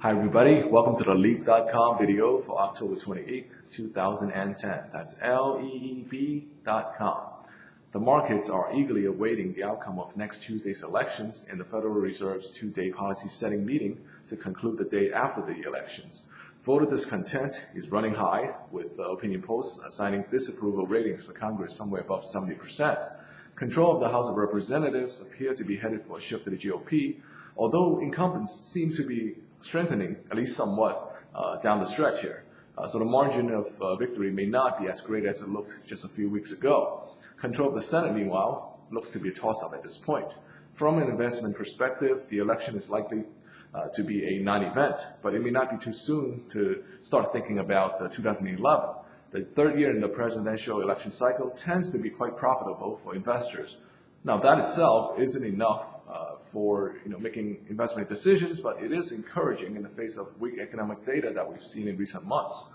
Hi everybody, welcome to the Leeb.com video for October 28th, 2010. That's Leeb.com. The markets are eagerly awaiting the outcome of next Tuesday's elections and the Federal Reserve's two-day policy setting meeting to conclude the day after the elections. Voter discontent is running high, with opinion polls assigning disapproval ratings for Congress somewhere above 70%. Control of the House of Representatives appear to be headed for a shift to the GOP, although incumbents seem to be strengthening, at least somewhat, down the stretch here. So the margin of victory may not be as great as it looked just a few weeks ago. Control of the Senate, meanwhile, looks to be a toss-up at this point. From an investment perspective, the election is likely to be a non-event, but it may not be too soon to start thinking about 2011. The third year in the presidential election cycle tends to be quite profitable for investors. Now, that itself isn't enough for making investment decisions, but it is encouraging in the face of weak economic data that we've seen in recent months.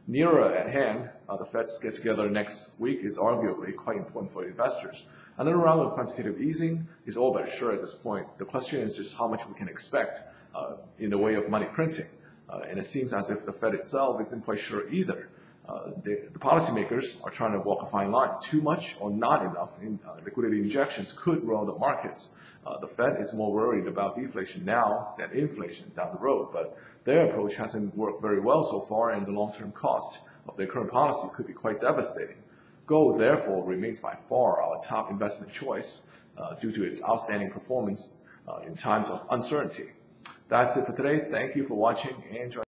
Nearer at hand, the Fed's get-together next week is arguably quite important for investors. Another round of quantitative easing is all but sure at this point. The question is just how much we can expect in the way of money printing. And it seems as if the Fed itself isn't quite sure either. The policymakers are trying to walk a fine line. Too much or not enough in liquidity injections could roil the markets. The Fed is more worried about deflation now than inflation down the road, but their approach hasn't worked very well so far, and the long-term cost of their current policy could be quite devastating. Gold, therefore, remains by far our top investment choice due to its outstanding performance in times of uncertainty. That's it for today. Thank you for watching and enjoy.